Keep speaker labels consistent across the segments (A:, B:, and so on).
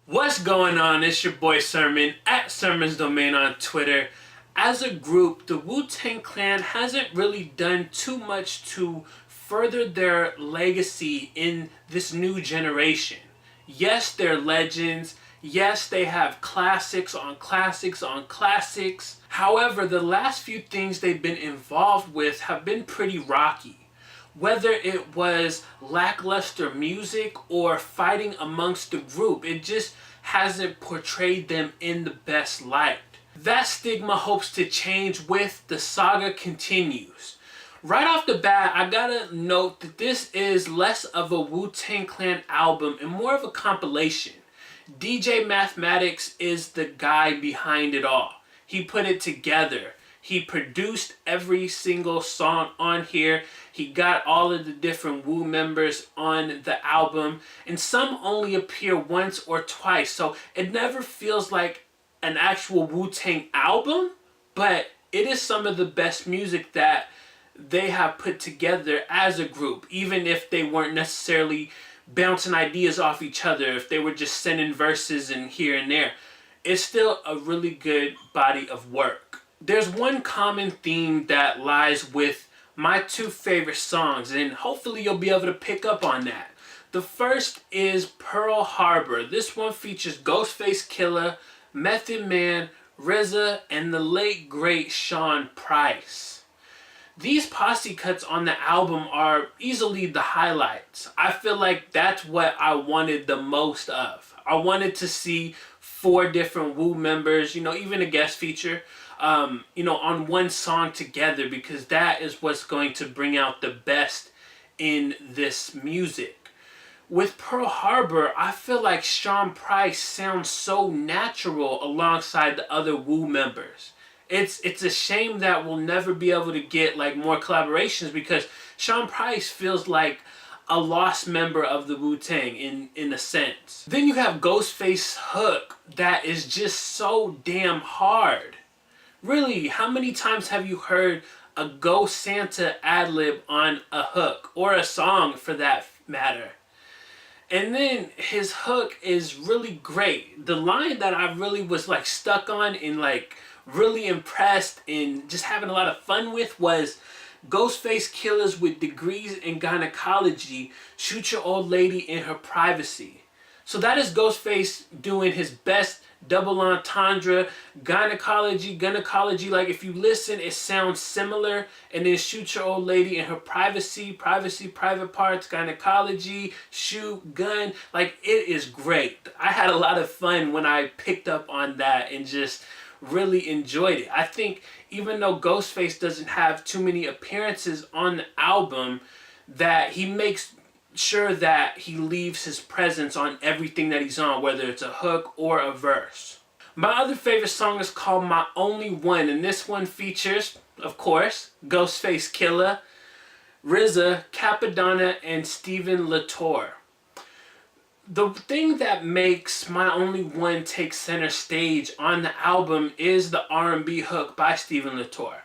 A: What's going on? It's your boy Sermon at Sermon's Domain on Twitter. As a group, the Wu-Tang Clan hasn't really done too much to further their legacy in this new generation. Yes, they're legends. Yes, they have classics on classics on classics. However, the last few things they've been involved with have been pretty rocky. Whether it was lackluster music or fighting amongst the group, it just hasn't portrayed them in the best light. That stigma hopes to change with The Saga Continues. Right off the bat, I gotta note that this is less of a Wu-Tang Clan album and more of a compilation. DJ Mathematics is the guy behind it all. He put it together. He produced every single song on here. He got all of the different Wu members on the album, and some only appear once or twice, so it never feels like an actual Wu-Tang album, but it is some of the best music that they have put together as a group, even if they weren't necessarily bouncing ideas off each other, if they were just sending verses and here and there. It's still a really good body of work. There's one common theme that lies with my two favorite songs, and hopefully you'll be able to pick up on that. The first is Pearl Harbor. This one features Ghostface Killah, Method Man, RZA, and the late great Sean Price. These posse cuts on the album are easily the highlights. I feel like that's what I wanted the most of. I wanted to see 4 different Wu members, even a guest feature, on one song together, because that is what's going to bring out the best in this music. With Pearl Harbor, I feel like Sean Price sounds so natural alongside the other Wu members. It's a shame that we'll never be able to get more collaborations, because Sean Price feels like a lost member of the Wu-Tang in a sense. Then you have Ghostface's hook that is just so damn hard. Really, how many times have you heard a Ghost Santa ad-lib on a hook, or a song for that matter? And then his hook is really great. The line that I really was stuck on and really impressed and just having a lot of fun with was Ghostface Killah's with degrees in gynecology, shoot your old lady in her privacy. So that is Ghostface doing his best double entendre, gynecology. If you listen, it sounds similar. And then shoot your old lady in her privacy, private parts, gynecology, shoot, gun. It is great. I had a lot of fun when I picked up on that and just really enjoyed it. I think even though Ghostface doesn't have too many appearances on the album, that he makes sure that he leaves his presence on everything that he's on, whether it's a hook or a verse. My other favorite song is called My Only One, and this one features, of course, Ghostface Killah, RZA, Capadonna, and Stephen Latour. The thing that makes My Only One take center stage on the album is the R&B hook by Stephen Latour.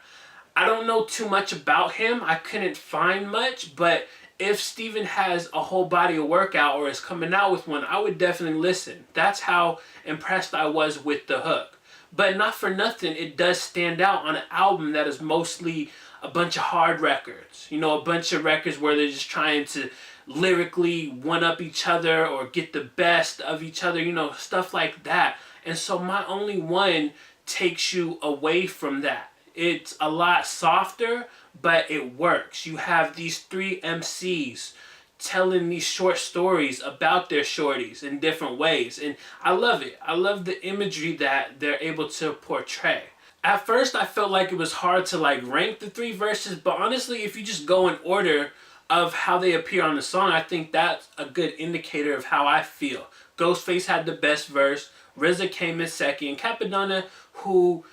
A: I don't know too much about him. I couldn't find much, but if Stephen has a whole body of work out or is coming out with one, I would definitely listen. That's how impressed I was with the hook. But not for nothing, it does stand out on an album that is mostly a bunch of hard records. A bunch of records where they're just trying to lyrically one-up each other or get the best of each other, stuff like that. And so My Only One takes you away from that. It's a lot softer, but it works. You have these 3 MCs telling these short stories about their shorties in different ways, and I love it. I love the imagery that they're able to portray. At first, I felt like it was hard to rank the 3 verses, but honestly, if you just go in order of how they appear on the song, I think that's a good indicator of how I feel. Ghostface had the best verse, RZA came in second, Capadonna, who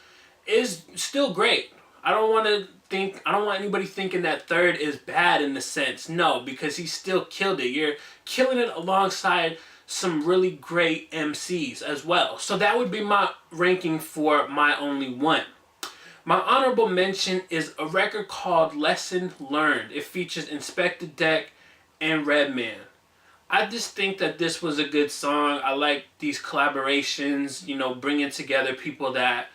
A: is still great. I don't want anybody thinking that third is bad in the sense. No, because he still killed it. You're killing it alongside some really great MCs as well. So that would be my ranking for My Only One. My honorable mention is a record called Lesson Learned. It features Inspector Deck and Redman. I just think that this was a good song. I like these collaborations, you know, bringing together people that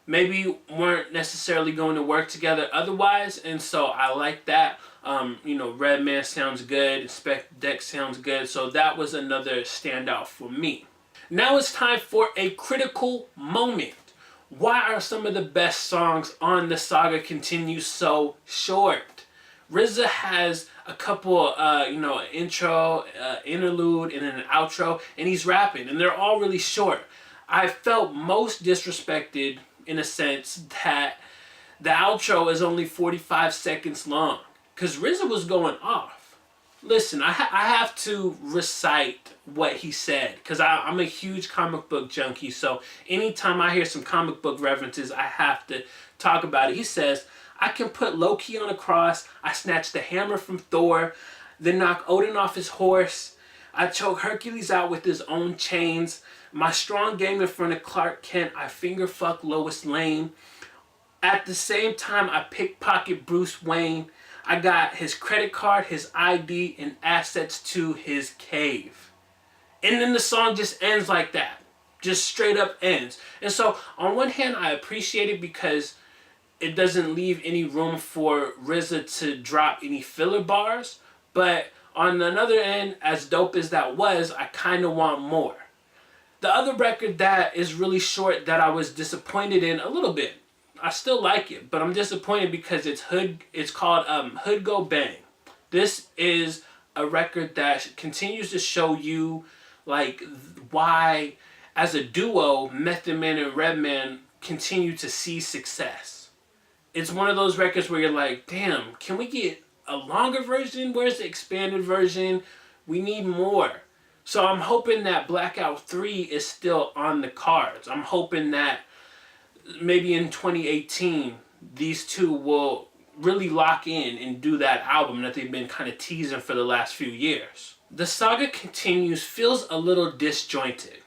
A: maybe weren't necessarily going to work together otherwise, and so I like that. You know, Redman sounds good, Spec Deck sounds good, so that was another standout for me. Now it's time for a critical moment. Why are some of the best songs on the Saga Continue so short? RZA has a couple, you know, an intro, interlude, and then an outro, and he's rapping, and they're all really short. I felt most disrespected in a sense that the outro is only 45 seconds long, because RZA was going off. Listen, I have to recite what he said, because I'm a huge comic book junkie, so anytime I hear some comic book references, I have to talk about it. He says, I can put Loki on a cross, I snatch the hammer from Thor, then knock Odin off his horse, I choke Hercules out with his own chains, my strong game in front of Clark Kent, I finger fuck Lois Lane, at the same time I pickpocket Bruce Wayne, I got his credit card, his ID, and assets to his cave. And then the song just ends like that. Just straight up ends. And so, on one hand, I appreciate it because it doesn't leave any room for RZA to drop any filler bars. But on another end, as dope as that was, I kind of want more. The other record that is really short that I was disappointed in a little bit, I still like it, but I'm disappointed because it's called Hood Go Bang. This is a record that continues to show you like why as a duo Method Man and Redman continue to see success. It's one of those records where you're like, damn, can we get a longer version? Where's the expanded version? We need more. So I'm hoping that Blackout 3 is still on the cards. I'm hoping that maybe in 2018, these two will really lock in and do that album that they've been kind of teasing for the last few years. The Saga Continues feels a little disjointed.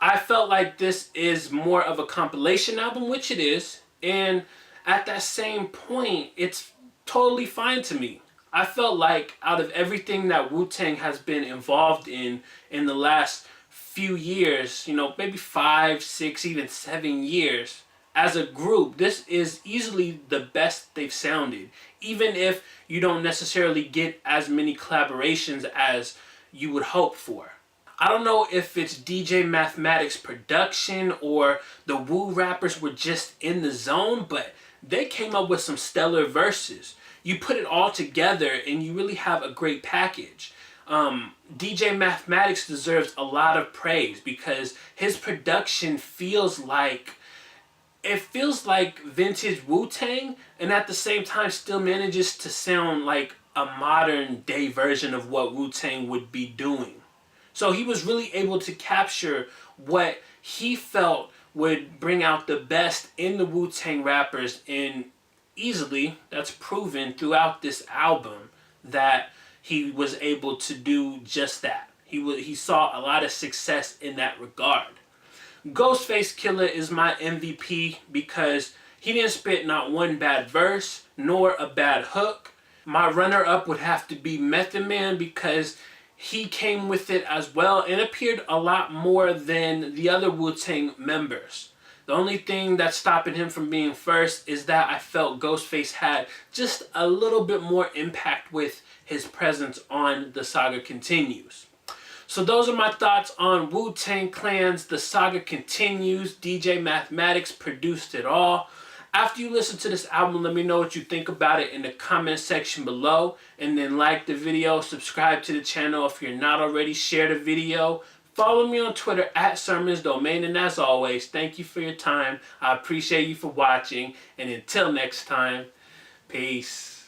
A: I felt like this is more of a compilation album, which it is, and at that same point, it's totally fine to me. I felt like out of everything that Wu-Tang has been involved in the last few years, you know, maybe 5, 6, even 7 years, as a group, this is easily the best they've sounded, even if you don't necessarily get as many collaborations as you would hope for. I don't know if it's DJ Mathematics production or the Wu rappers were just in the zone, but they came up with some stellar verses. You put it all together and you really have a great package. DJ Mathematics deserves a lot of praise because his production feels like vintage Wu-Tang, and at the same time still manages to sound like a modern day version of what Wu-Tang would be doing. So he was really able to capture what he felt would bring out the best in the Wu-Tang rappers, and easily that's proven throughout this album that he was able to do just that. He saw a lot of success in that regard. Ghostface Killah is my MVP because he didn't spit not one bad verse nor a bad hook. My runner-up would have to be Method Man because he came with it as well and appeared a lot more than the other Wu-Tang members. The only thing that's stopping him from being first is that I felt Ghostface had just a little bit more impact with his presence on The Saga Continues. So those are my thoughts on Wu-Tang Clan's The Saga Continues. DJ Mathematics produced it all. After you listen to this album, let me know what you think about it in the comment section below. And then like the video, subscribe to the channel if you're not already, share the video. Follow me on Twitter at Sermons Domain. And as always, thank you for your time. I appreciate you for watching. And until next time, peace.